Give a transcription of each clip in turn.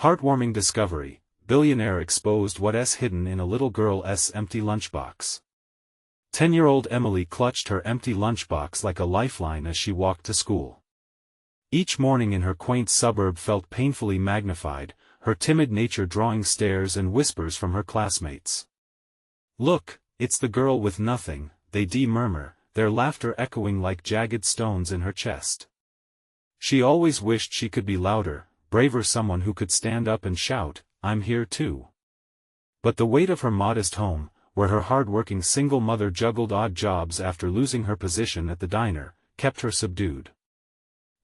Heartwarming discovery, billionaire exposed what's hidden in a little girl's empty lunchbox. 10-year-old Emily clutched her empty lunchbox like a lifeline as she walked to school. Each morning in her quaint suburb felt painfully magnified, her timid nature drawing stares and whispers from her classmates. "Look, it's the girl with nothing," they murmur, their laughter echoing like jagged stones in her chest. She always wished she could be louder, braver, someone who could stand up and shout, "I'm here too." But the weight of her modest home, where her hard-working single mother juggled odd jobs after losing her position at the diner, kept her subdued.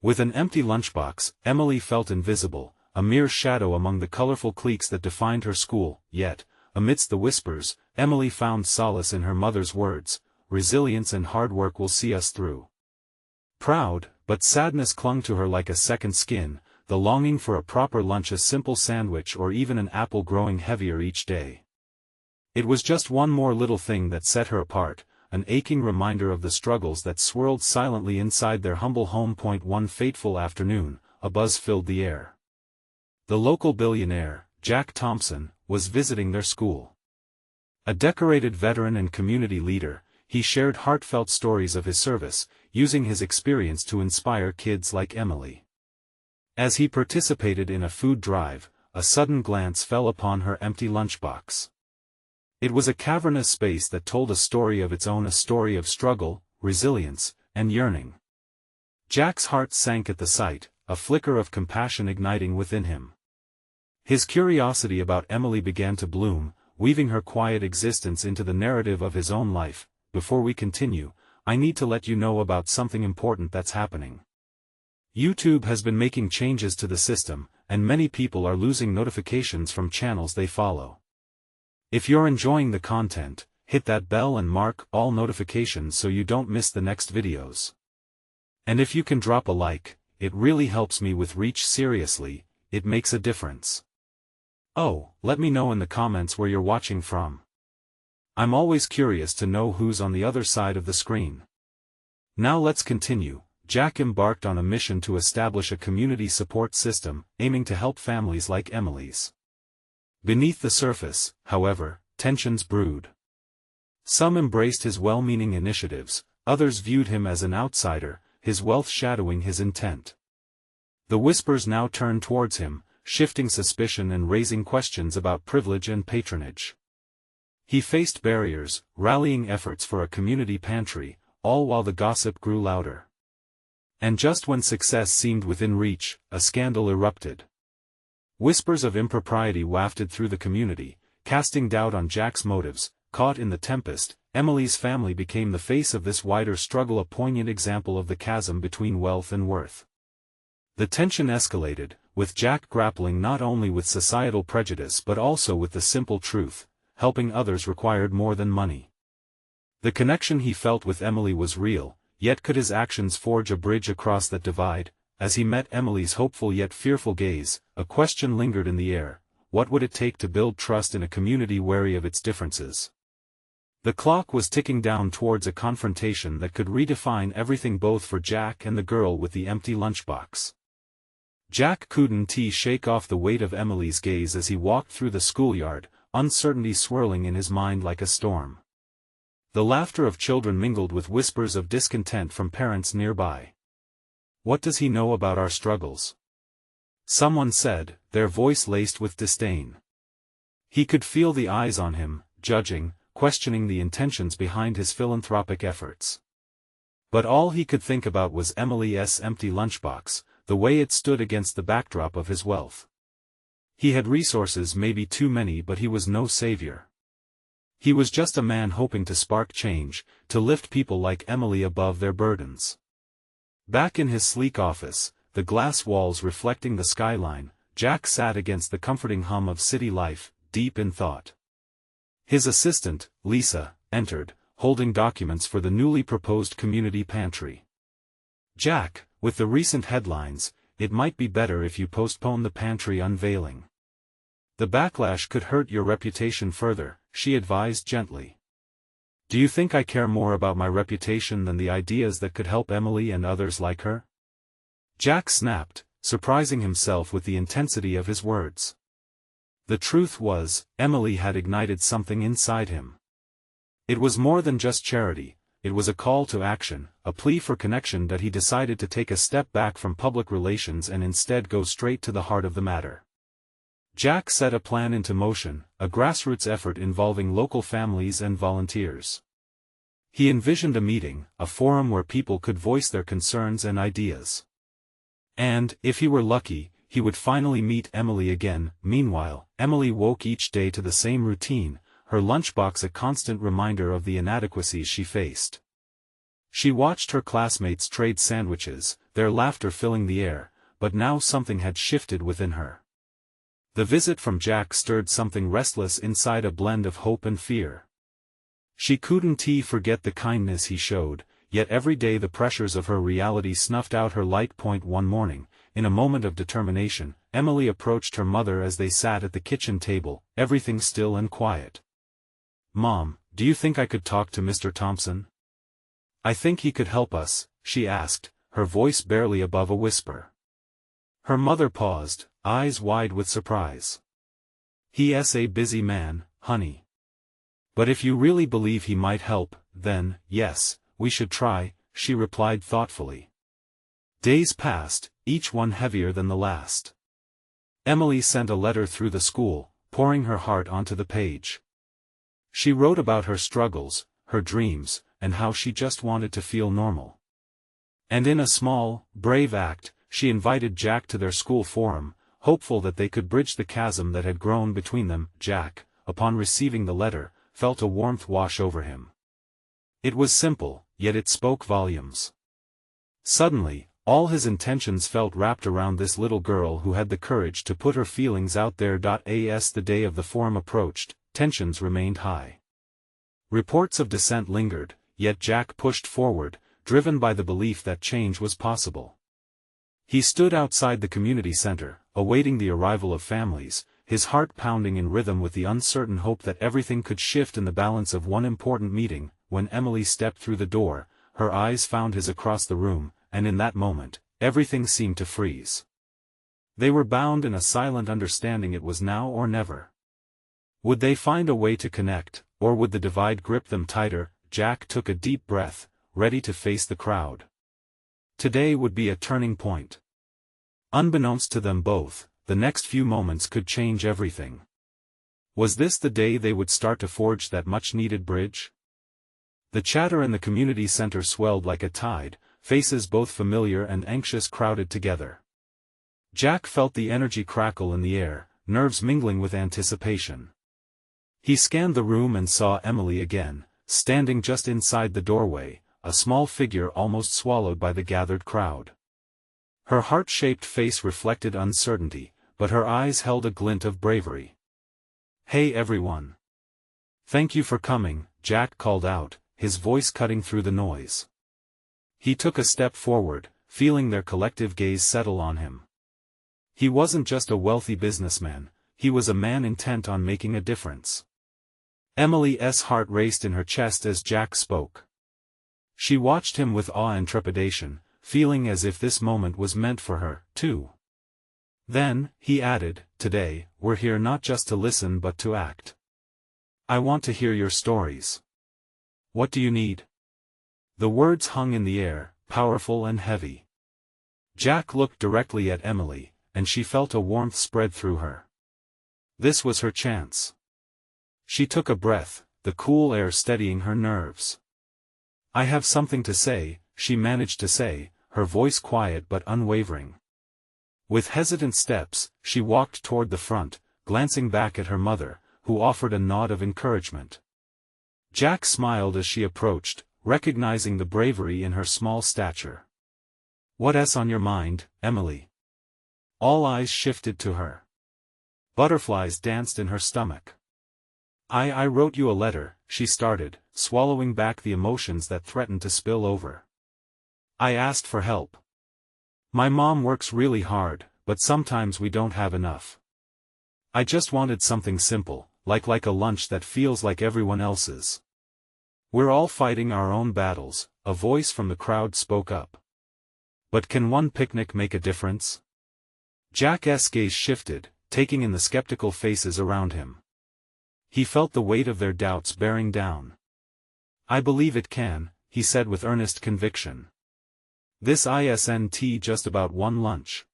With an empty lunchbox, Emily felt invisible, a mere shadow among the colorful cliques that defined her school, yet, amidst the whispers, Emily found solace in her mother's words, "Resilience and hard work will see us through." Proud, but sadness clung to her like a second skin, the longing for a proper lunch, a simple sandwich, or even an apple growing heavier each day. It was just one more little thing that set her apart, an aching reminder of the struggles that swirled silently inside their humble home. One fateful afternoon, a buzz filled the air. The local billionaire, Jack Thompson, was visiting their school. A decorated veteran and community leader, he shared heartfelt stories of his service, using his experience to inspire kids like Emily. As he participated in a food drive, a sudden glance fell upon her empty lunchbox. It was a cavernous space that told a story of its own, a story of struggle, resilience, and yearning. Jack's heart sank at the sight, a flicker of compassion igniting within him. His curiosity about Emily began to bloom, weaving her quiet existence into the narrative of his own life. "Before we continue, I need to let you know about something important that's happening. YouTube has been making changes to the system, and many people are losing notifications from channels they follow. If you're enjoying the content, hit that bell and mark all notifications so you don't miss the next videos. And if you can drop a like, it really helps me with reach. Seriously, it makes a difference. Oh, let me know in the comments where you're watching from. I'm always curious to know who's on the other side of the screen." Now let's continue. Jack embarked on a mission to establish a community support system, aiming to help families like Emily's. Beneath the surface, however, tensions brewed. Some embraced his well-meaning initiatives, others viewed him as an outsider, his wealth shadowing his intent. The whispers now turned towards him, shifting suspicion and raising questions about privilege and patronage. He faced barriers, rallying efforts for a community pantry, all while the gossip grew louder. And just when success seemed within reach, a scandal erupted. Whispers of impropriety wafted through the community, casting doubt on Jack's motives. Caught in the tempest, Emily's family became the face of this wider struggle, a poignant example of the chasm between wealth and worth. The tension escalated, with Jack grappling not only with societal prejudice but also with the simple truth: helping others required more than money. The connection he felt with Emily was real, yet could his actions forge a bridge across that divide? As he met Emily's hopeful yet fearful gaze, a question lingered in the air: what would it take to build trust in a community wary of its differences? The clock was ticking down towards a confrontation that could redefine everything, both for Jack and the girl with the empty lunchbox. Jack couldn't shake off the weight of Emily's gaze as he walked through the schoolyard, uncertainty swirling in his mind like a storm. The laughter of children mingled with whispers of discontent from parents nearby. "What does he know about our struggles?" someone said, their voice laced with disdain. He could feel the eyes on him, judging, questioning the intentions behind his philanthropic efforts. But all he could think about was Emily's empty lunchbox, the way it stood against the backdrop of his wealth. He had resources, maybe too many, but he was no savior. He was just a man hoping to spark change, to lift people like Emily above their burdens. Back in his sleek office, the glass walls reflecting the skyline, Jack sat against the comforting hum of city life, deep in thought. His assistant, Lisa, entered, holding documents for the newly proposed community pantry. "Jack, with the recent headlines, it might be better if you postpone the pantry unveiling. The backlash could hurt your reputation further," she advised gently. "Do you think I care more about my reputation than the ideas that could help Emily and others like her?" Jack snapped, surprising himself with the intensity of his words. The truth was, Emily had ignited something inside him. It was more than just charity, it was a call to action, a plea for connection that he decided to take a step back from public relations and instead go straight to the heart of the matter. Jack set a plan into motion, a grassroots effort involving local families and volunteers. He envisioned a meeting, a forum where people could voice their concerns and ideas. And, if he were lucky, he would finally meet Emily again. Meanwhile, Emily woke each day to the same routine, her lunchbox a constant reminder of the inadequacies she faced. She watched her classmates trade sandwiches, their laughter filling the air, but now something had shifted within her. The visit from Jack stirred something restless inside, a blend of hope and fear. She couldn't forget the kindness he showed, yet every day the pressures of her reality snuffed out her light. One morning, in a moment of determination, Emily approached her mother as they sat at the kitchen table, everything still and quiet. "Mom, do you think I could talk to Mr. Thompson? I think he could help us," she asked, her voice barely above a whisper. Her mother paused, eyes wide with surprise. "He's a busy man, honey. But if you really believe he might help, then, yes, we should try," she replied thoughtfully. Days passed, each one heavier than the last. Emily sent a letter through the school, pouring her heart onto the page. She wrote about her struggles, her dreams, and how she just wanted to feel normal. And in a small, brave act, she invited Jack to their school forum, hopeful that they could bridge the chasm that had grown between them. Jack, upon receiving the letter, felt a warmth wash over him. It was simple, yet it spoke volumes. Suddenly, all his intentions felt wrapped around this little girl who had the courage to put her feelings out there. As the day of the forum approached, tensions remained high. Reports of dissent lingered, yet Jack pushed forward, driven by the belief that change was possible. He stood outside the community center, awaiting the arrival of families, his heart pounding in rhythm with the uncertain hope that everything could shift in the balance of one important meeting. When Emily stepped through the door, her eyes found his across the room, and in that moment, everything seemed to freeze. They were bound in a silent understanding. It was now or never. Would they find a way to connect, or would the divide grip them tighter? Jack took a deep breath, ready to face the crowd. Today would be a turning point. Unbeknownst to them both, the next few moments could change everything. Was this the day they would start to forge that much-needed bridge? The chatter in the community center swelled like a tide, faces both familiar and anxious crowded together. Jack felt the energy crackle in the air, nerves mingling with anticipation. He scanned the room and saw Emily again, standing just inside the doorway, a small figure almost swallowed by the gathered crowd. Her heart-shaped face reflected uncertainty, but her eyes held a glint of bravery. "Hey everyone! Thank you for coming," Jack called out, his voice cutting through the noise. He took a step forward, feeling their collective gaze settle on him. He wasn't just a wealthy businessman, he was a man intent on making a difference. Emily's heart raced in her chest as Jack spoke. She watched him with awe and trepidation, feeling as if this moment was meant for her, too. Then, he added, "Today, we're here not just to listen but to act. I want to hear your stories. What do you need?" The words hung in the air, powerful and heavy. Jack looked directly at Emily, and she felt a warmth spread through her. This was her chance. She took a breath, the cool air steadying her nerves. "I have something to say," she managed to say, her voice quiet but unwavering. With hesitant steps, she walked toward the front, glancing back at her mother, who offered a nod of encouragement. Jack smiled as she approached, recognizing the bravery in her small stature. "What's on your mind, Emily?" All eyes shifted to her. Butterflies danced in her stomach. I wrote you a letter," she started, swallowing back the emotions that threatened to spill over. "I asked for help. My mom works really hard, but sometimes we don't have enough. I just wanted something simple, like a lunch that feels like everyone else's. We're all fighting our own battles," a voice from the crowd spoke up. "But can one picnic make a difference? Jack's gaze shifted, taking in the skeptical faces around him. He felt the weight of their doubts bearing down. "I believe it can," he said with earnest conviction. "This isn't just about one lunch.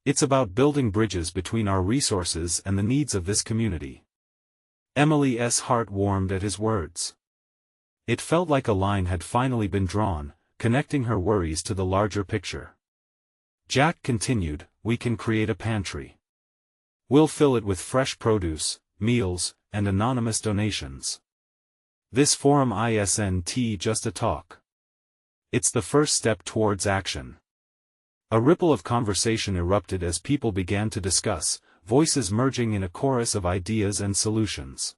It's about building bridges between our resources and the needs of this community." Emily's heart warmed at his words. It felt like a line had finally been drawn, connecting her worries to the larger picture. Jack continued, "We can create a pantry. We'll fill it with fresh produce, meals, and anonymous donations. This forum isn't just a talk. It's the first step towards action." A ripple of conversation erupted as people began to discuss, voices merging in a chorus of ideas and solutions.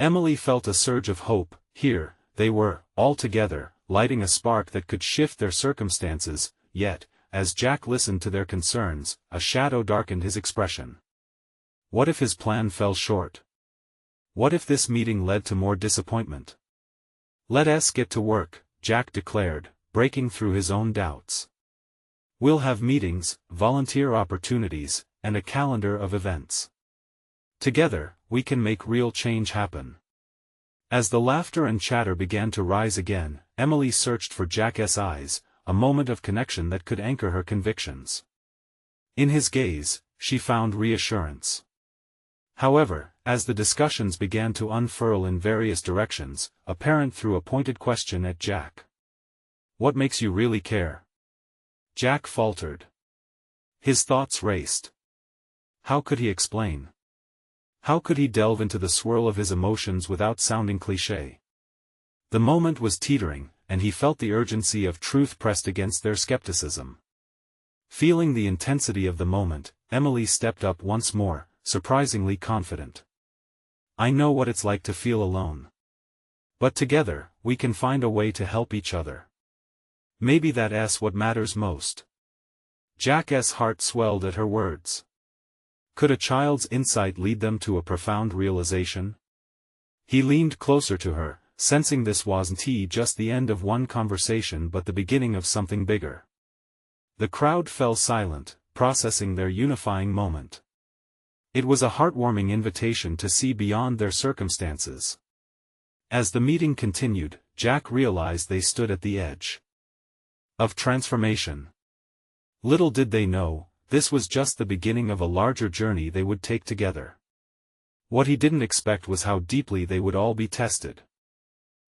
Emily felt a surge of hope. Here, they were, all together, lighting a spark that could shift their circumstances, yet, as Jack listened to their concerns, a shadow darkened his expression. What if his plan fell short? What if this meeting led to more disappointment? "Let's get to work," Jack declared, breaking through his own doubts. "We'll have meetings, volunteer opportunities, and a calendar of events. Together, we can make real change happen." As the laughter and chatter began to rise again, Emily searched for Jack's eyes, a moment of connection that could anchor her convictions. In his gaze, she found reassurance. However, as the discussions began to unfurl in various directions, a parent threw a pointed question at Jack. "What makes you really care?" Jack faltered. His thoughts raced. How could he explain? How could he delve into the swirl of his emotions without sounding cliché? The moment was teetering, and he felt the urgency of truth pressed against their skepticism. Feeling the intensity of the moment, Emily stepped up once more, surprisingly confident. "I know what it's like to feel alone. But together, we can find a way to help each other. Maybe that's what matters most." Jack's heart swelled at her words. Could a child's insight lead them to a profound realization? He leaned closer to her, sensing this wasn't just the end of one conversation but the beginning of something bigger. The crowd fell silent, processing their unifying moment. It was a heartwarming invitation to see beyond their circumstances. As the meeting continued, Jack realized they stood at the edge of transformation. Little did they know, this was just the beginning of a larger journey they would take together. What he didn't expect was how deeply they would all be tested.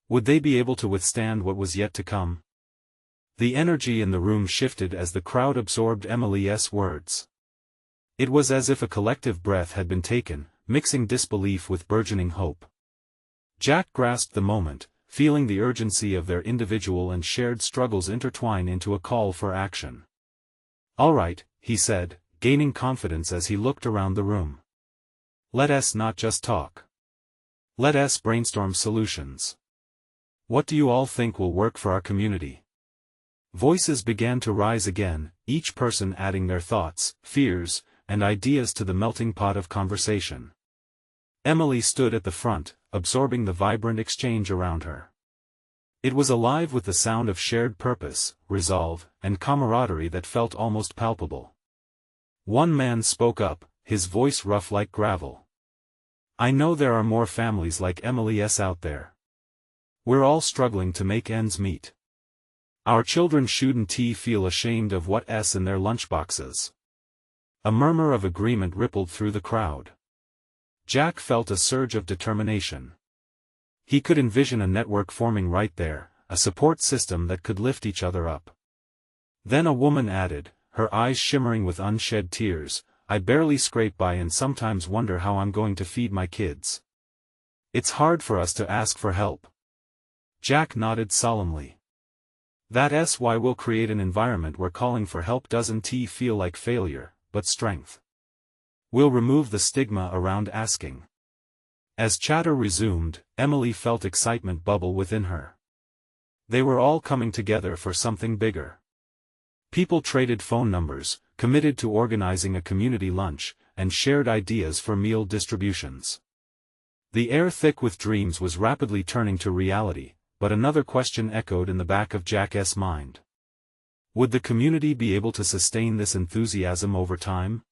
Would they be able to withstand what was yet to come? The energy in the room shifted as the crowd absorbed Emily's words. It was as if a collective breath had been taken, mixing disbelief with burgeoning hope. Jack grasped the moment, feeling the urgency of their individual and shared struggles intertwine into a call for action. "All right," he said, gaining confidence as he looked around the room. "Let's not just talk. Let's brainstorm solutions. What do you all think will work for our community?" Voices began to rise again, each person adding their thoughts, fears, and ideas to the melting pot of conversation. Emily stood at the front, absorbing the vibrant exchange around her. It was alive with the sound of shared purpose, resolve, and camaraderie that felt almost palpable. One man spoke up, his voice rough like gravel. "I know there are more families like Emily's out there. We're all struggling to make ends meet. Our children shouldn't feel ashamed of what's in their lunchboxes." A murmur of agreement rippled through the crowd. Jack felt a surge of determination. He could envision a network forming right there, a support system that could lift each other up. Then a woman added, her eyes shimmering with unshed tears, "I barely scrape by and sometimes wonder how I'm going to feed my kids. It's hard for us to ask for help." Jack nodded solemnly. "That's why we'll create an environment where calling for help doesn't feel like failure, but strength. We'll remove the stigma around asking." As chatter resumed, Emily felt excitement bubble within her. They were all coming together for something bigger. People traded phone numbers, committed to organizing a community lunch, and shared ideas for meal distributions. The air thick with dreams was rapidly turning to reality, but another question echoed in the back of Jack's mind. Would the community be able to sustain this enthusiasm over time?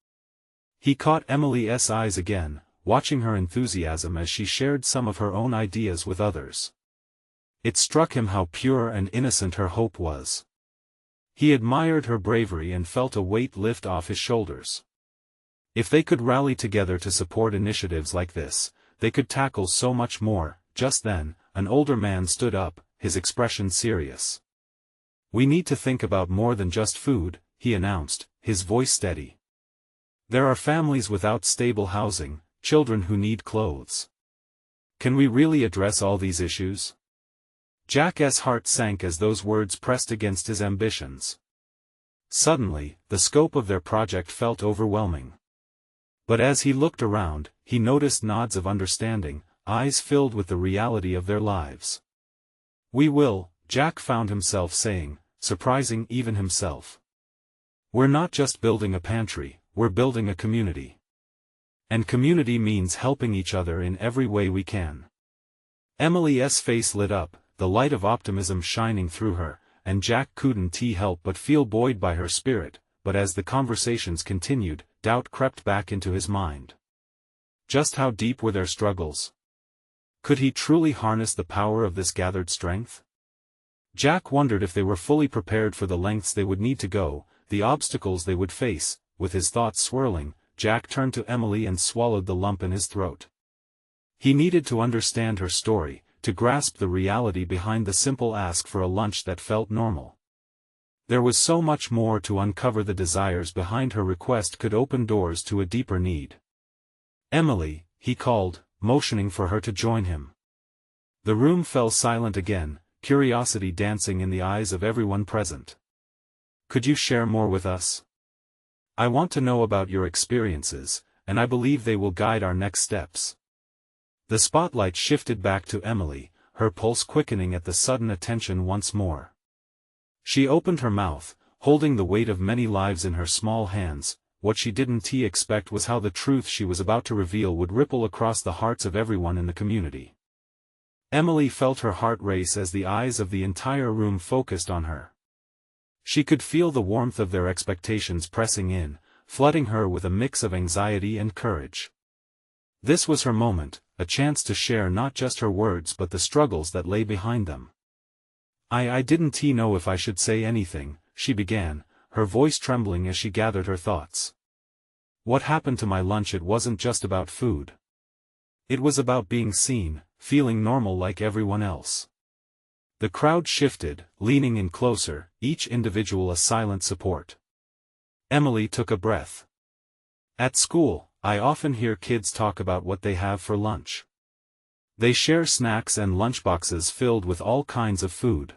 He caught Emily's eyes again, watching her enthusiasm as she shared some of her own ideas with others. It struck him how pure and innocent her hope was. He admired her bravery and felt a weight lift off his shoulders. If they could rally together to support initiatives like this, they could tackle so much more. Just then, an older man stood up, his expression serious. "We need to think about more than just food," he announced, his voice steady. "There are families without stable housing, children who need clothes. Can we really address all these issues?" Jack's heart sank as those words pressed against his ambitions. Suddenly, the scope of their project felt overwhelming. But as he looked around, he noticed nods of understanding, eyes filled with the reality of their lives. "We will," Jack found himself saying, surprising even himself. "We're not just building a pantry, we're building a community. And community means helping each other in every way we can." Emily's face lit up, the light of optimism shining through her, and Jack couldn't help but feel buoyed by her spirit, but as the conversations continued, doubt crept back into his mind. Just how deep were their struggles? Could he truly harness the power of this gathered strength? Jack wondered if they were fully prepared for the lengths they would need to go, the obstacles they would face. With his thoughts swirling, Jack turned to Emily and swallowed the lump in his throat. He needed to understand her story, to grasp the reality behind the simple ask for a lunch that felt normal. There was so much more to uncover. The desires behind her request could open doors to a deeper need. "Emily," he called, motioning for her to join him. The room fell silent again, curiosity dancing in the eyes of everyone present. "Could you share more with us? I want to know about your experiences, and I believe they will guide our next steps." The spotlight shifted back to Emily, her pulse quickening at the sudden attention once more. She opened her mouth, holding the weight of many lives in her small hands. What she didn't expect was how the truth she was about to reveal would ripple across the hearts of everyone in the community. Emily felt her heart race as the eyes of the entire room focused on her. She could feel the warmth of their expectations pressing in, flooding her with a mix of anxiety and courage. This was her moment, a chance to share not just her words but the struggles that lay behind them. I didn't know if I should say anything," she began, her voice trembling as she gathered her thoughts. "What happened to my lunch? It wasn't just about food. It was about being seen, feeling normal like everyone else." The crowd shifted, leaning in closer, each individual a silent support. Emily took a breath. "At school, I often hear kids talk about what they have for lunch. They share snacks and lunchboxes filled with all kinds of food.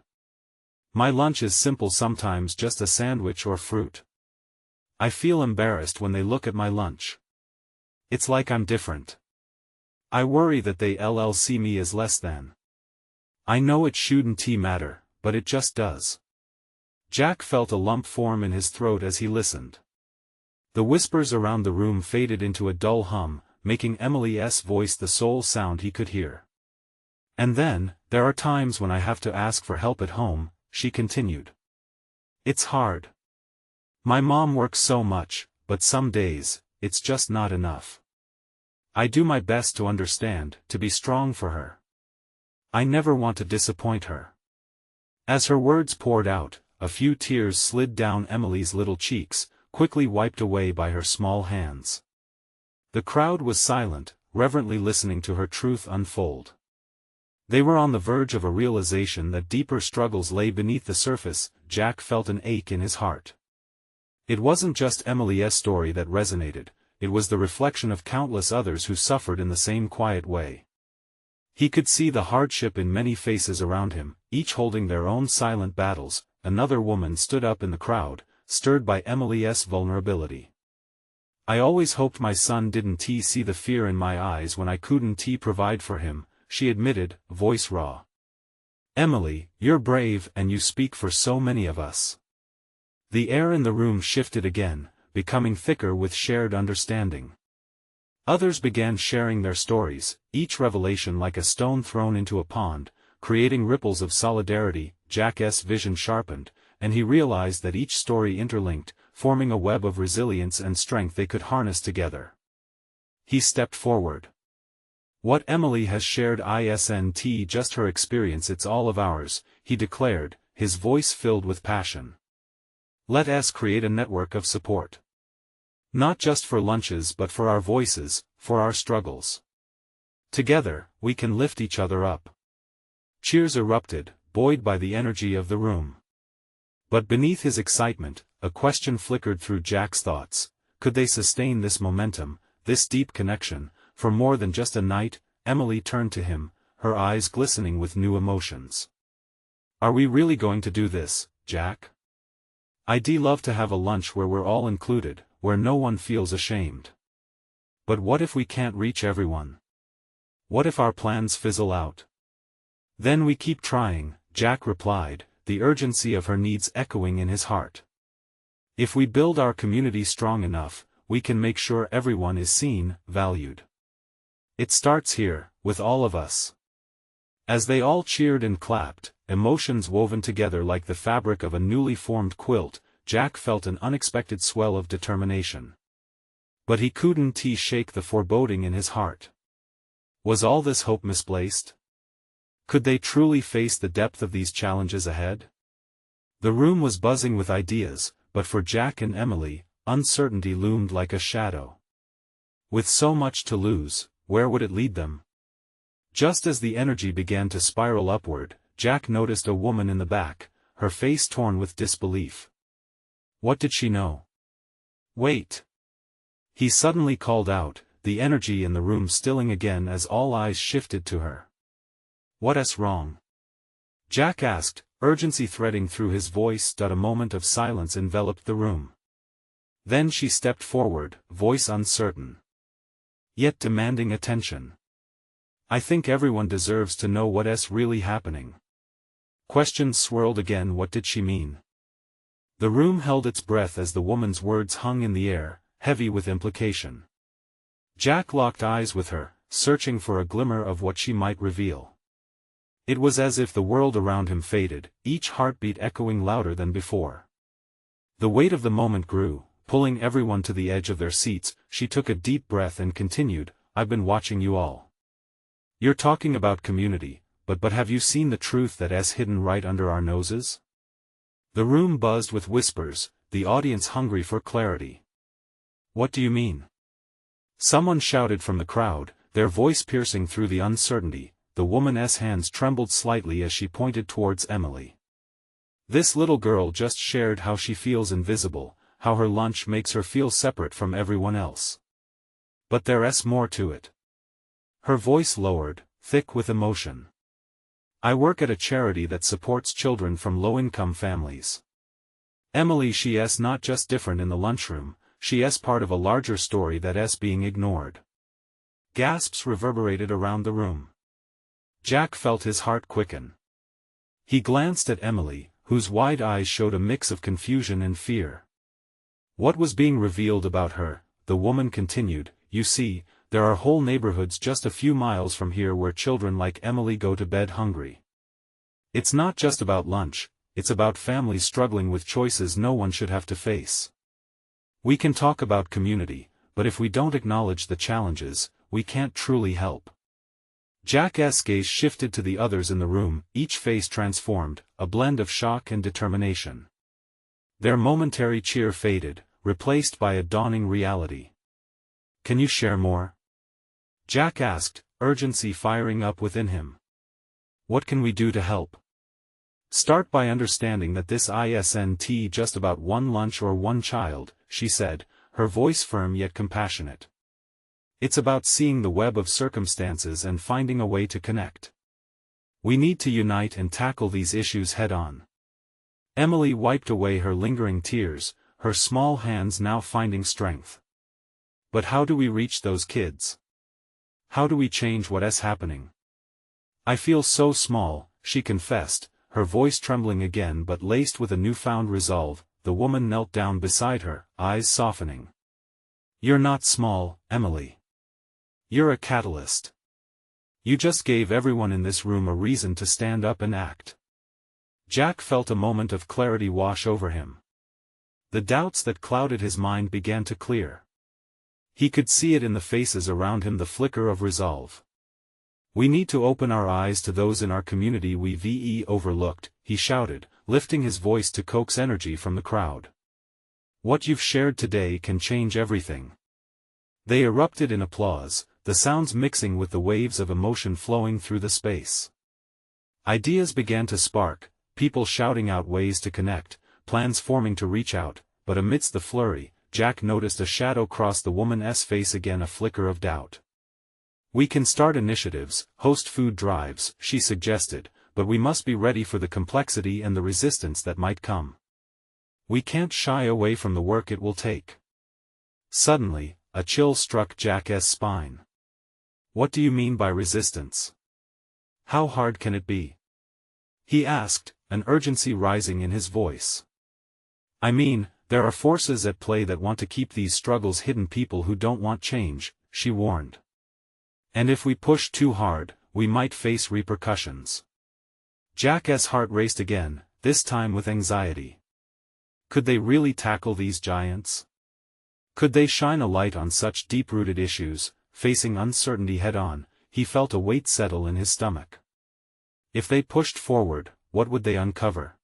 My lunch is simple, sometimes just a sandwich or fruit. I feel embarrassed when they look at my lunch. It's like I'm different. I worry that they'll see me as less than. I know it shouldn't matter, but it just does." Jack felt a lump form in his throat as he listened. The whispers around the room faded into a dull hum, making Emily's voice the sole sound he could hear. "And then, there are times when I have to ask for help at home," she continued. "It's hard. My mom works so much, but some days, it's just not enough. I do my best to understand, to be strong for her. I never want to disappoint her." As her words poured out, a few tears slid down Emily's little cheeks, quickly wiped away by her small hands. The crowd was silent, reverently listening to her truth unfold. They were on the verge of a realization that deeper struggles lay beneath the surface. Jack felt an ache in his heart. It wasn't just Emily's story that resonated, it was the reflection of countless others who suffered in the same quiet way. He could see the hardship in many faces around him, each holding their own silent battles. Another woman stood up in the crowd, stirred by Emily's vulnerability. "I always hoped my son didn't see the fear in my eyes when I couldn't provide for him," she admitted, voice raw. "Emily, you're brave and you speak for so many of us." The air in the room shifted again, becoming thicker with shared understanding. Others began sharing their stories, each revelation like a stone thrown into a pond, creating ripples of solidarity. Jack's vision sharpened, and he realized that each story interlinked, forming a web of resilience and strength they could harness together. He stepped forward. "What Emily has shared isn't just her experience, it's all of ours," he declared, his voice filled with passion. "Let us create a network of support. Not just for lunches but for our voices, for our struggles. Together, we can lift each other up." Cheers erupted, buoyed by the energy of the room. But beneath his excitement, a question flickered through Jack's thoughts: could they sustain this momentum, this deep connection, for more than just a night? Emily turned to him, her eyes glistening with new emotions. "Are we really going to do this, Jack? I'd love to have a lunch where we're all included, where no one feels ashamed. But what if we can't reach everyone? What if our plans fizzle out?" "Then we keep trying," Jack replied, the urgency of her needs echoing in his heart. "If we build our community strong enough, we can make sure everyone is seen, valued. It starts here, with all of us." As they all cheered and clapped, emotions woven together like the fabric of a newly formed quilt, Jack felt an unexpected swell of determination. But he couldn't shake the foreboding in his heart. Was all this hope misplaced? Could they truly face the depth of these challenges ahead? The room was buzzing with ideas, but for Jack and Emily, uncertainty loomed like a shadow. With so much to lose, where would it lead them? Just as the energy began to spiral upward, Jack noticed a woman in the back, her face torn with disbelief. What did she know? "Wait!" he suddenly called out, the energy in the room stilling again as all eyes shifted to her. "What's wrong?" Jack asked, urgency threading through his voice. A moment of silence enveloped the room. Then she stepped forward, voice uncertain, yet demanding attention. "I think everyone deserves to know what's really happening." Questions swirled again. What did she mean? The room held its breath as the woman's words hung in the air, heavy with implication. Jack locked eyes with her, searching for a glimmer of what she might reveal. It was as if the world around him faded, each heartbeat echoing louder than before. The weight of the moment grew, pulling everyone to the edge of their seats. She took a deep breath and continued, "I've been watching you all. You're talking about community, but have you seen the truth that's hidden right under our noses?" The room buzzed with whispers, the audience hungry for clarity. "What do you mean?" Someone shouted from the crowd, their voice piercing through the uncertainty. The woman's hands trembled slightly as she pointed towards Emily. "This little girl just shared how she feels invisible, how her lunch makes her feel separate from everyone else. But there's more to it." Her voice lowered, thick with emotion. "I work at a charity that supports children from low-income families. Emily, she's not just different in the lunchroom, she's part of a larger story that's being ignored." Gasps reverberated around the room. Jack felt his heart quicken. He glanced at Emily, whose wide eyes showed a mix of confusion and fear. "What was being revealed about her?" the woman continued. "You see, there are whole neighborhoods just a few miles from here where children like Emily go to bed hungry. It's not just about lunch, it's about families struggling with choices no one should have to face. We can talk about community, but if we don't acknowledge the challenges, we can't truly help." Jack's gaze shifted to the others in the room, each face transformed, a blend of shock and determination. Their momentary cheer faded, replaced by a dawning reality. "Can you share more?" Jack asked, urgency firing up within him. "What can we do to help?" "Start by understanding that this isn't just about one lunch or one child," she said, her voice firm yet compassionate. "It's about seeing the web of circumstances and finding a way to connect. We need to unite and tackle these issues head-on." Emily wiped away her lingering tears, her small hands now finding strength. "But how do we reach those kids? How do we change what's happening? I feel so small," she confessed, her voice trembling again but laced with a newfound resolve. The woman knelt down beside her, eyes softening. "You're not small, Emily. You're a catalyst. You just gave everyone in this room a reason to stand up and act." Jack felt a moment of clarity wash over him. The doubts that clouded his mind began to clear. He could see it in the faces around him, the flicker of resolve. "We need to open our eyes to those in our community we've overlooked," he shouted, lifting his voice to coax energy from the crowd. "What you've shared today can change everything." They erupted in applause, the sounds mixing with the waves of emotion flowing through the space. Ideas began to spark, people shouting out ways to connect, plans forming to reach out, but amidst the flurry, Jack noticed a shadow cross the woman's face again, a flicker of doubt. "We can start initiatives, host food drives," she suggested, "but we must be ready for the complexity and the resistance that might come. We can't shy away from the work it will take." Suddenly, a chill struck Jack's spine. "What do you mean by resistance? How hard can it be?" he asked, an urgency rising in his voice. "I mean, there are forces at play that want to keep these struggles hidden, people who don't want change," she warned. "And if we push too hard, we might face repercussions." Jack's heart raced again, this time with anxiety. Could they really tackle these giants? Could they shine a light on such deep-rooted issues? Facing uncertainty head-on, he felt a weight settle in his stomach. If they pushed forward, what would they uncover?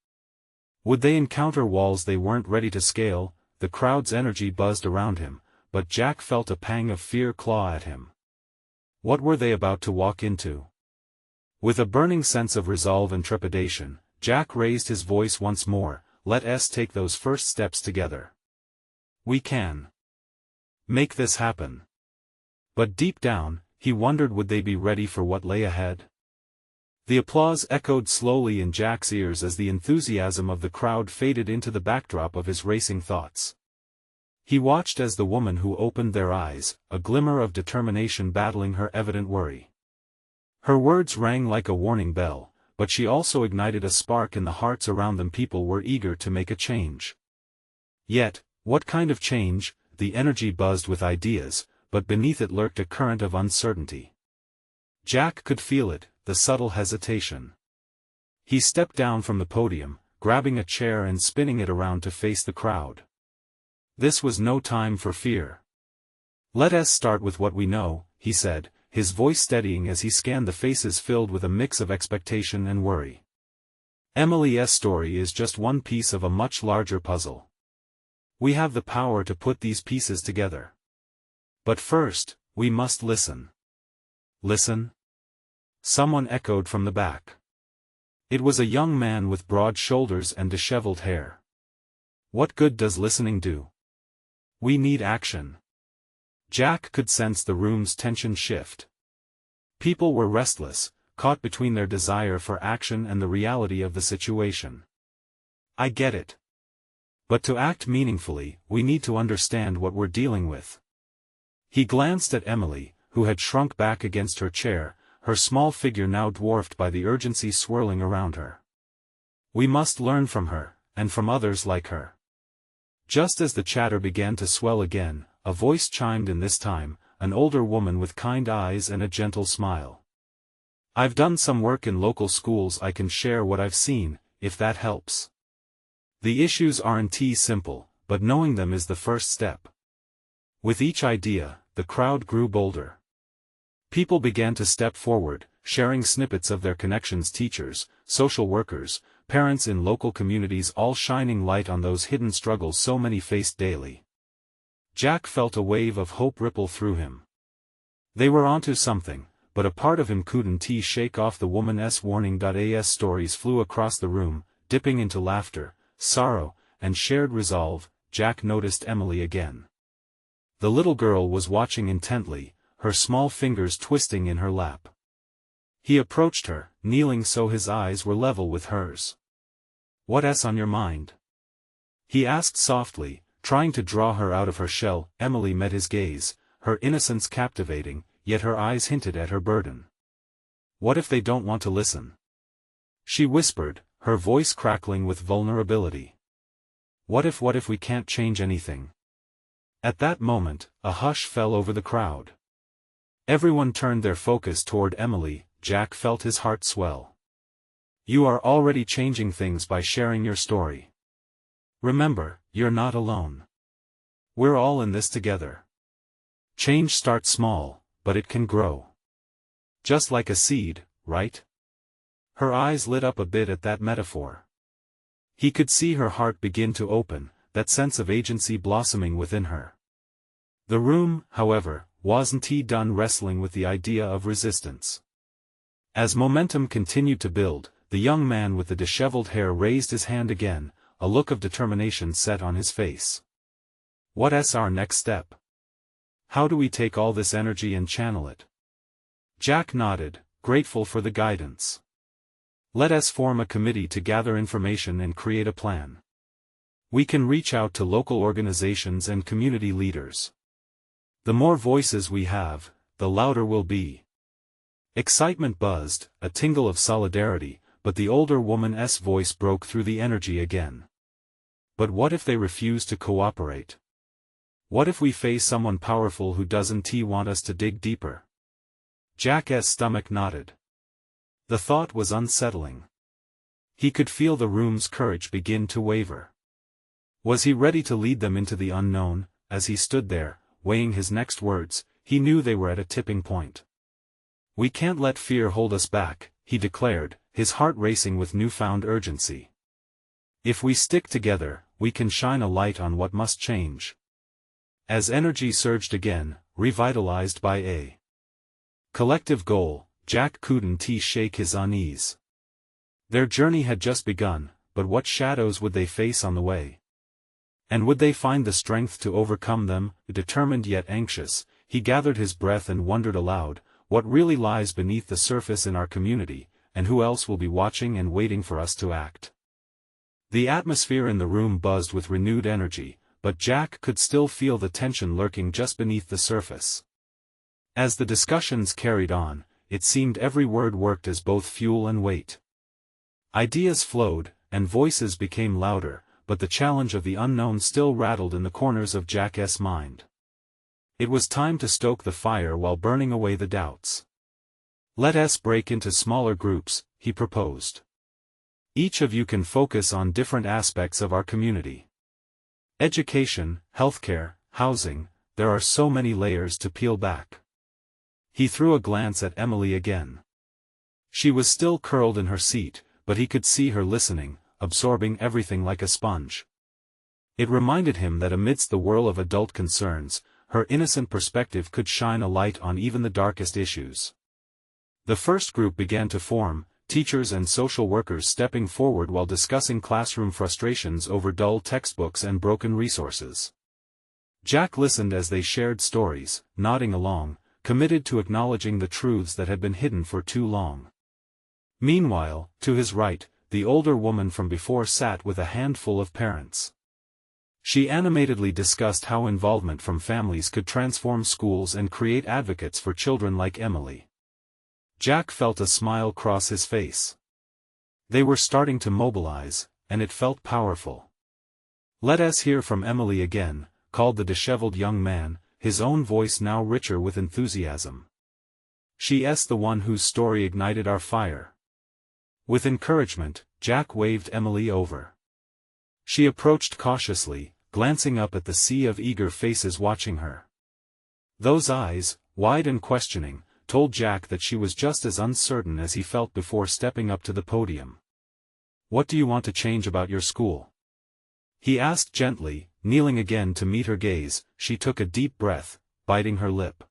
Would they encounter walls they weren't ready to scale? The crowd's energy buzzed around him, but Jack felt a pang of fear claw at him. What were they about to walk into? With a burning sense of resolve and trepidation, Jack raised his voice once more, "Let us take those first steps together. We can make this happen." But deep down, he wondered, would they be ready for what lay ahead? The applause echoed slowly in Jack's ears as the enthusiasm of the crowd faded into the backdrop of his racing thoughts. He watched as the woman who opened their eyes, a glimmer of determination battling her evident worry. Her words rang like a warning bell, but she also ignited a spark in the hearts around them. People were eager to make a change. Yet, what kind of change? The energy buzzed with ideas, but beneath it lurked a current of uncertainty. Jack could feel it, the subtle hesitation. He stepped down from the podium, grabbing a chair and spinning it around to face the crowd. This was no time for fear. "Let us start with what we know," he said, his voice steadying as he scanned the faces filled with a mix of expectation and worry. "Emily's story is just one piece of a much larger puzzle. We have the power to put these pieces together. But first, we must listen." "Listen?" someone echoed from the back. It was a young man with broad shoulders and disheveled hair. "What good does listening do? We need action." Jack could sense the room's tension shift. People were restless, caught between their desire for action and the reality of the situation. "I get it. But to act meaningfully, we need to understand what we're dealing with." He glanced at Emily, who had shrunk back against her chair, her small figure now dwarfed by the urgency swirling around her. "We must learn from her, and from others like her." Just as the chatter began to swell again, a voice chimed in, this time, an older woman with kind eyes and a gentle smile. "I've done some work in local schools. I can share what I've seen, if that helps. The issues aren't simple, but knowing them is the first step." With each idea, the crowd grew bolder. People began to step forward, sharing snippets of their connections, teachers, social workers, parents in local communities, all shining light on those hidden struggles so many faced daily. Jack felt a wave of hope ripple through him. They were onto something, but a part of him couldn't shake off the woman's warning. As stories flew across the room, dipping into laughter, sorrow, and shared resolve, Jack noticed Emily again. The little girl was watching intently, her small fingers twisting in her lap. He approached her, kneeling so his eyes were level with hers. "What's on your mind?" he asked softly, trying to draw her out of her shell. Emily met his gaze, her innocence captivating, yet her eyes hinted at her burden. "What if they don't want to listen?" she whispered, her voice crackling with vulnerability. What if we can't change anything?" At that moment, a hush fell over the crowd. Everyone turned their focus toward Emily. Jack felt his heart swell. You are already changing things by sharing your story. Remember, you're not alone. We're all in this together. Change starts small, but it can grow. Just like a seed, right? Her eyes lit up a bit at that metaphor. He could see her heart begin to open, that sense of agency blossoming within her. The room, however, wasn't done wrestling with the idea of resistance. As momentum continued to build, the young man with the disheveled hair raised his hand again, a look of determination set on his face. What's our next step? How do we take all this energy and channel it? Jack nodded, grateful for the guidance. Let us form a committee to gather information and create a plan. We can reach out to local organizations and community leaders. The more voices we have, the louder we'll be. Excitement buzzed, a tingle of solidarity, but the older woman's voice broke through the energy again. But what if they refuse to cooperate? What if we face someone powerful who doesn't want us to dig deeper? Jack's stomach knotted. The thought was unsettling. He could feel the room's courage begin to waver. Was he ready to lead them into the unknown? As he stood there, weighing his next words, he knew they were at a tipping point. We can't let fear hold us back, he declared, his heart racing with newfound urgency. If we stick together, we can shine a light on what must change. As energy surged again, revitalized by a collective goal, Jack couldn't shake his unease. Their journey had just begun, but what shadows would they face on the way? And would they find the strength to overcome them? Determined yet anxious, he gathered his breath and wondered aloud, what really lies beneath the surface in our community, and who else will be watching and waiting for us to act? The atmosphere in the room buzzed with renewed energy, but Jack could still feel the tension lurking just beneath the surface. As the discussions carried on, it seemed every word worked as both fuel and weight. Ideas flowed, and voices became louder, but the challenge of the unknown still rattled in the corners of Jack's mind. It was time to stoke the fire while burning away the doubts. Let us break into smaller groups, he proposed. Each of you can focus on different aspects of our community. Education, healthcare, housing, there are so many layers to peel back. He threw a glance at Emily again. She was still curled in her seat, but he could see her listening, absorbing everything like a sponge. It reminded him that amidst the whirl of adult concerns, her innocent perspective could shine a light on even the darkest issues. The first group began to form, teachers and social workers stepping forward while discussing classroom frustrations over dull textbooks and broken resources. Jack listened as they shared stories, nodding along, committed to acknowledging the truths that had been hidden for too long. Meanwhile, to his right, the older woman from before sat with a handful of parents. She animatedly discussed how involvement from families could transform schools and create advocates for children like Emily. Jack felt a smile cross his face. They were starting to mobilize, and it felt powerful. Let us hear from Emily again, called the disheveled young man, his own voice now richer with enthusiasm. She's the one whose story ignited our fire. With encouragement, Jack waved Emily over. She approached cautiously, glancing up at the sea of eager faces watching her. Those eyes, wide and questioning, told Jack that she was just as uncertain as he felt before stepping up to the podium. What do you want to change about your school? He asked gently, kneeling again to meet her gaze. She took a deep breath, biting her lip.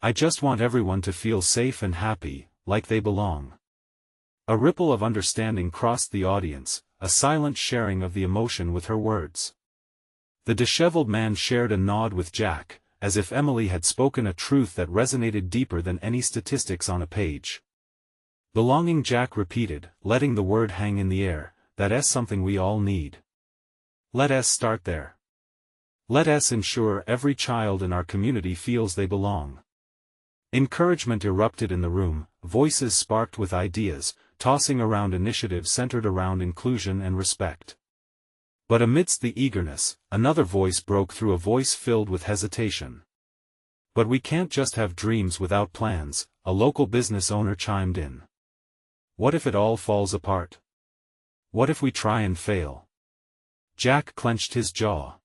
I just want everyone to feel safe and happy, like they belong. A ripple of understanding crossed the audience, a silent sharing of the emotion with her words. The disheveled man shared a nod with Jack, as if Emily had spoken a truth that resonated deeper than any statistics on a page. Belonging, Jack repeated, letting the word hang in the air, that's something we all need. Let us start there. Let us ensure every child in our community feels they belong. Encouragement erupted in the room, voices sparked with ideas, tossing around initiatives centered around inclusion and respect. But amidst the eagerness, another voice broke through, a voice filled with hesitation. But we can't just have dreams without plans, a local business owner chimed in. What if it all falls apart? What if we try and fail? Jack clenched his jaw.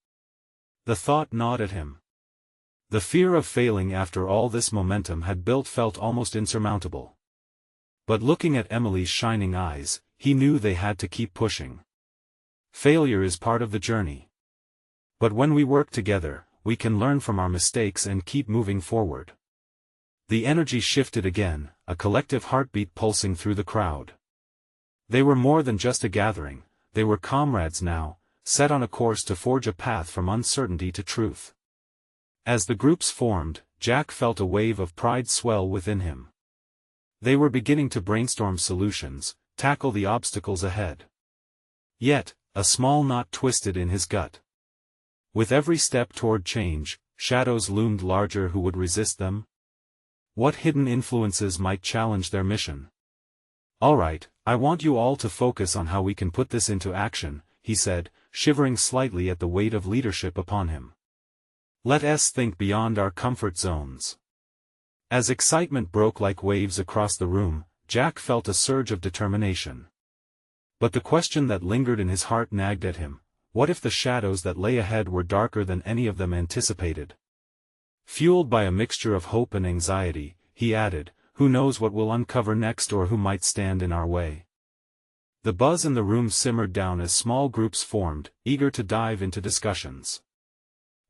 The thought gnawed at him. The fear of failing after all this momentum had built felt almost insurmountable. But looking at Emily's shining eyes, he knew they had to keep pushing. Failure is part of the journey. But when we work together, we can learn from our mistakes and keep moving forward. The energy shifted again, a collective heartbeat pulsing through the crowd. They were more than just a gathering, they were comrades now, set on a course to forge a path from uncertainty to truth. As the groups formed, Jack felt a wave of pride swell within him. They were beginning to brainstorm solutions, tackle the obstacles ahead. Yet, a small knot twisted in his gut. With every step toward change, shadows loomed larger. Who would resist them? What hidden influences might challenge their mission? "All right, I want you all to focus on how we can put this into action," he said, shivering slightly at the weight of leadership upon him. "Let us think beyond our comfort zones." As excitement broke like waves across the room, Jack felt a surge of determination. But the question that lingered in his heart nagged at him: what if the shadows that lay ahead were darker than any of them anticipated? Fueled by a mixture of hope and anxiety, he added, "Who knows what we'll uncover next or who might stand in our way?" The buzz in the room simmered down as small groups formed, eager to dive into discussions.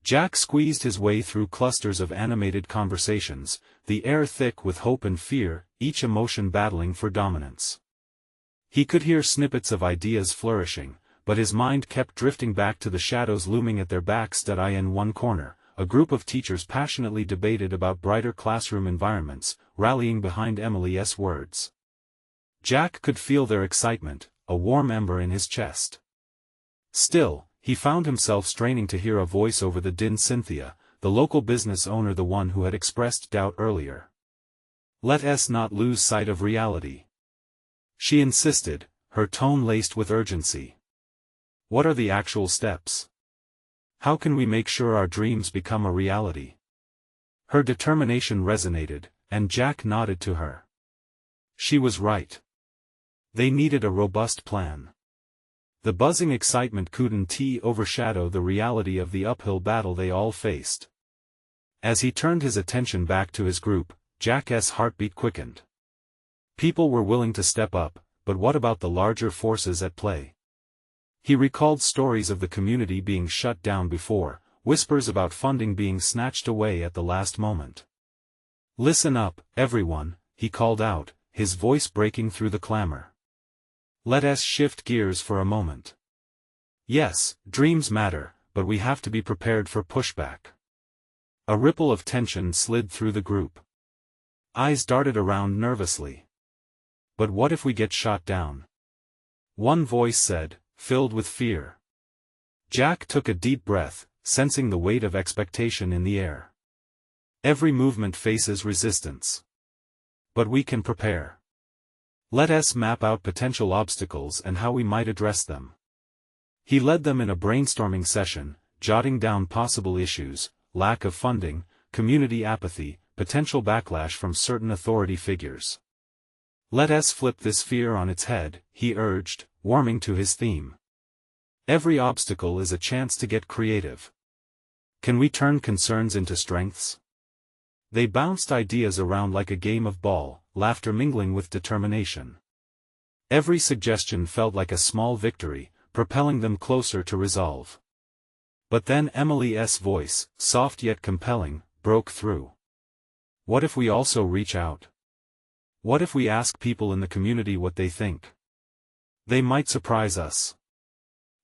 Jack squeezed his way through clusters of animated conversations, the air thick with hope and fear, each emotion battling for dominance. He could hear snippets of ideas flourishing, but his mind kept drifting back to the shadows looming at their backs. In one corner, a group of teachers passionately debated about brighter classroom environments, rallying behind Emily's words. Jack could feel their excitement, a warm ember in his chest. Still, he found himself straining to hear a voice over the din. Cynthia, the local business owner, the one who had expressed doubt earlier. "Let us not lose sight of reality," she insisted, her tone laced with urgency. "What are the actual steps? How can we make sure our dreams become a reality?" Her determination resonated, and Jack nodded to her. She was right. They needed a robust plan. The buzzing excitement couldn't overshadow the reality of the uphill battle they all faced. As he turned his attention back to his group, Jack's heartbeat quickened. People were willing to step up, but what about the larger forces at play? He recalled stories of the community being shut down before, whispers about funding being snatched away at the last moment. "Listen up, everyone," he called out, his voice breaking through the clamor. "Let us shift gears for a moment. Yes, dreams matter, but we have to be prepared for pushback." A ripple of tension slid through the group. Eyes darted around nervously. "But what if we get shot down?" one voice said, filled with fear. Jack took a deep breath, sensing the weight of expectation in the air. Every movement faces resistance. But we can prepare. Let us map out potential obstacles and how we might address them. He led them in a brainstorming session, jotting down possible issues: lack of funding, community apathy, potential backlash from certain authority figures. "Let us flip this fear on its head," he urged, warming to his theme. "Every obstacle is a chance to get creative. Can we turn concerns into strengths?" They bounced ideas around like a game of ball, laughter mingling with determination. Every suggestion felt like a small victory, propelling them closer to resolve. But then Emily's voice, soft yet compelling, broke through. "What if we also reach out? What if we ask people in the community what they think? They might surprise us."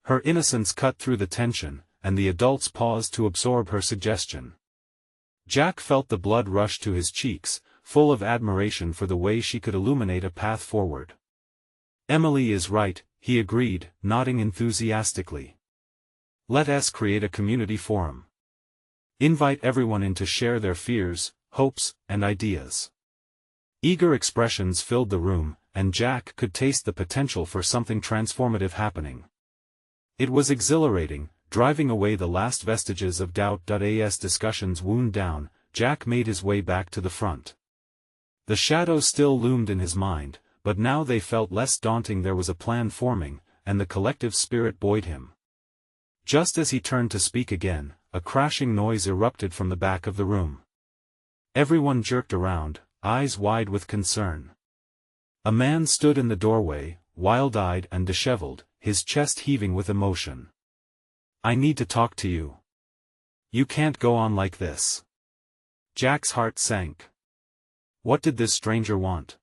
Her innocence cut through the tension, and the adults paused to absorb her suggestion. Jack felt the blood rush to his cheeks, full of admiration for the way she could illuminate a path forward. "Emily is right," he agreed, nodding enthusiastically. "Let us create a community forum. Invite everyone in to share their fears, hopes, and ideas." Eager expressions filled the room, and Jack could taste the potential for something transformative happening. It was exhilarating, driving away the last vestiges of doubt. As discussions wound down, Jack made his way back to the front. The shadows still loomed in his mind, but now they felt less daunting. There was a plan forming, and the collective spirit buoyed him. Just as he turned to speak again, a crashing noise erupted from the back of the room. Everyone jerked around, eyes wide with concern. A man stood in the doorway, wild-eyed and disheveled, his chest heaving with emotion. "I need to talk to you. You can't go on like this." Jack's heart sank. What did this stranger want?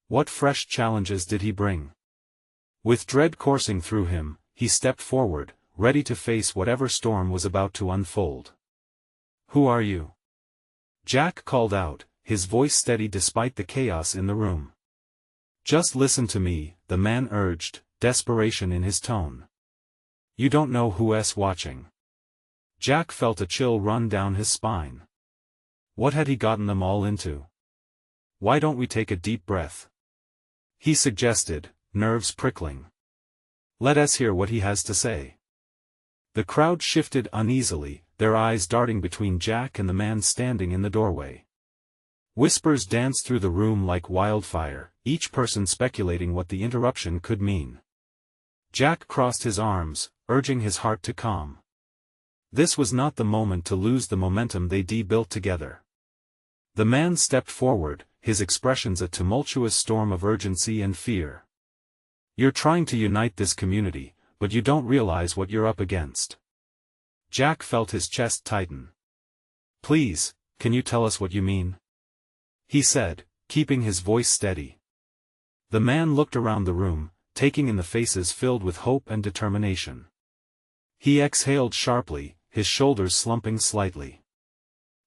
What fresh challenges did he bring? With dread coursing through him, he stepped forward, ready to face whatever storm was about to unfold. "Who are you?" Jack called out, his voice steady despite the chaos in the room. "Just listen to me," the man urged, desperation in his tone. "You don't know who's watching." Jack felt a chill run down his spine. What had he gotten them all into? "Why don't we take a deep breath?" he suggested, nerves prickling. "Let us hear what he has to say." The crowd shifted uneasily, their eyes darting between Jack and the man standing in the doorway. Whispers danced through the room like wildfire, each person speculating what the interruption could mean. Jack crossed his arms, urging his heart to calm. This was not the moment to lose the momentum they built together. The man stepped forward, his expressions a tumultuous storm of urgency and fear. "You're trying to unite this community, but you don't realize what you're up against." Jack felt his chest tighten. "Please, can you tell us what you mean?" he said, keeping his voice steady. The man looked around the room, taking in the faces filled with hope and determination. He exhaled sharply, his shoulders slumping slightly.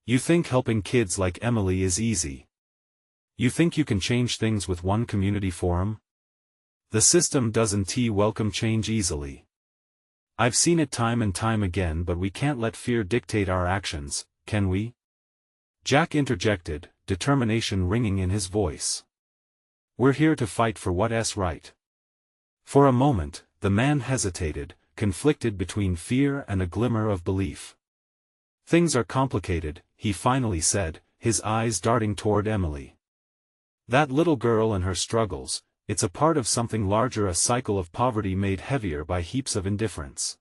"You think helping kids like Emily is easy? You think you can change things with one community forum? The system doesn't welcome change easily. I've seen it time and time again, but we can't let fear dictate our actions, can we?" Jack interjected, determination ringing in his voice. "We're here to fight for what's right." For a moment, the man hesitated, conflicted between fear and a glimmer of belief. "Things are complicated," he finally said, his eyes darting toward Emily. "That little girl and her struggles, it's a part of something larger, a cycle of poverty made heavier by heaps of indifference.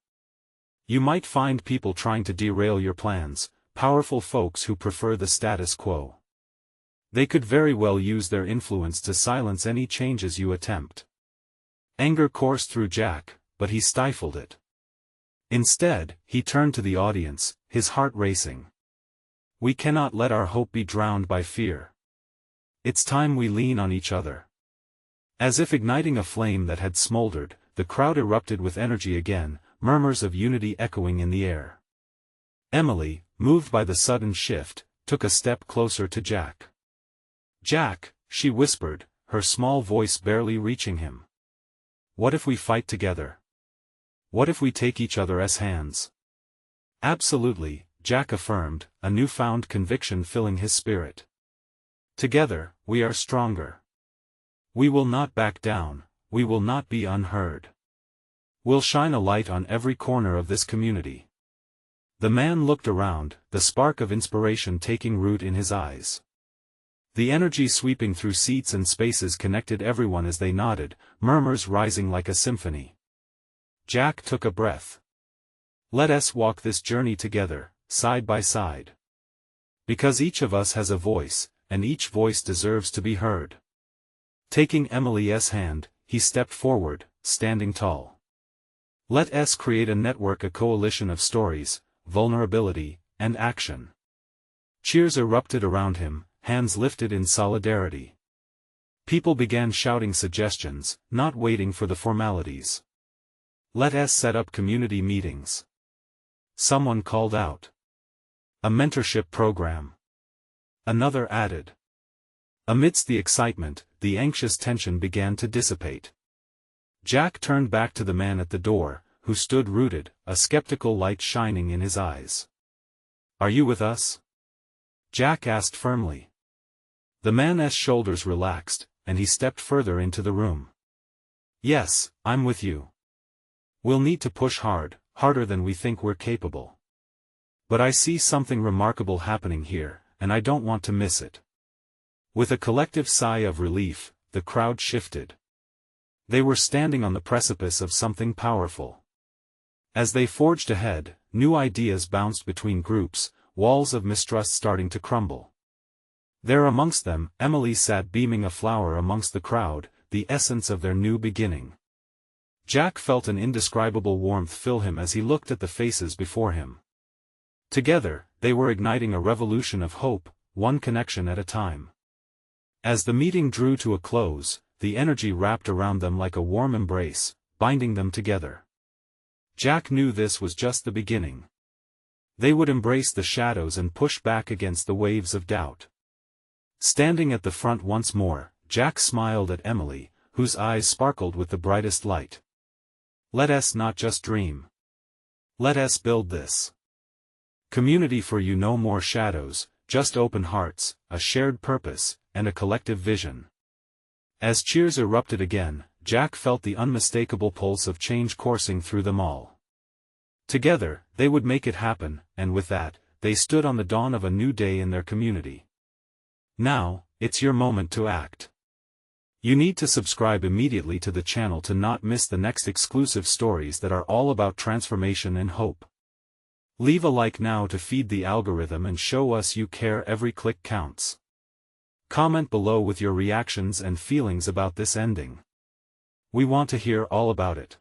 You might find people trying to derail your plans, powerful folks who prefer the status quo. They could very well use their influence to silence any changes you attempt." Anger coursed through Jack, but he stifled it. Instead, he turned to the audience, his heart racing. "We cannot let our hope be drowned by fear. It's time we lean on each other." As if igniting a flame that had smoldered, the crowd erupted with energy again, murmurs of unity echoing in the air. Emily, moved by the sudden shift, took a step closer to Jack. "Jack," she whispered, her small voice barely reaching him. "What if we fight together? What if we take each other's hands?" "Absolutely," Jack affirmed, a newfound conviction filling his spirit. "Together, we are stronger. We will not back down, we will not be unheard. We'll shine a light on every corner of this community." The man looked around, the spark of inspiration taking root in his eyes. The energy sweeping through seats and spaces connected everyone as they nodded, murmurs rising like a symphony. Jack took a breath. "Let us walk this journey together, side by side. Because each of us has a voice, and each voice deserves to be heard." Taking Emily's hand, he stepped forward, standing tall. "Let us create a network, a coalition of stories, vulnerability, and action." Cheers erupted around him, hands lifted in solidarity. People began shouting suggestions, not waiting for the formalities. "Let us set up community meetings." Someone called out. "A mentorship program." Another added. Amidst the excitement, the anxious tension began to dissipate. Jack turned back to the man at the door, who stood rooted, a skeptical light shining in his eyes. "Are you with us?" Jack asked firmly. The man's shoulders relaxed, and he stepped further into the room. "Yes, I'm with you. We'll need to push hard, harder than we think we're capable. But I see something remarkable happening here, and I don't want to miss it." With a collective sigh of relief, the crowd shifted. They were standing on the precipice of something powerful. As they forged ahead, new ideas bounced between groups, walls of mistrust starting to crumble. There amongst them, Emily sat beaming a flower amongst the crowd, the essence of their new beginning. Jack felt an indescribable warmth fill him as he looked at the faces before him. Together, they were igniting a revolution of hope, one connection at a time. As the meeting drew to a close, the energy wrapped around them like a warm embrace, binding them together. Jack knew this was just the beginning. They would embrace the shadows and push back against the waves of doubt. Standing at the front once more, Jack smiled at Emily, whose eyes sparkled with the brightest light. Let us not just dream. Let us build this community for you. No more shadows, just open hearts, a shared purpose, and a collective vision. As cheers erupted again, Jack felt the unmistakable pulse of change coursing through them all. Together, they would make it happen, and with that, they stood on the dawn of a new day in their community. Now, it's your moment to act. You need to subscribe immediately to the channel to not miss the next exclusive stories that are all about transformation and hope. Leave a like now to feed the algorithm and show us you care. Every click counts. Comment below with your reactions and feelings about this ending. We want to hear all about it.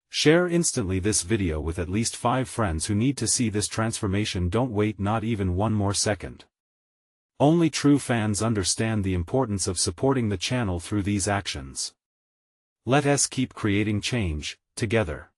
Share instantly this video with at least 5 friends who need to see this transformation. Don't wait not even one more second. Only true fans understand the importance of supporting the channel through these actions. Let us keep creating change, together.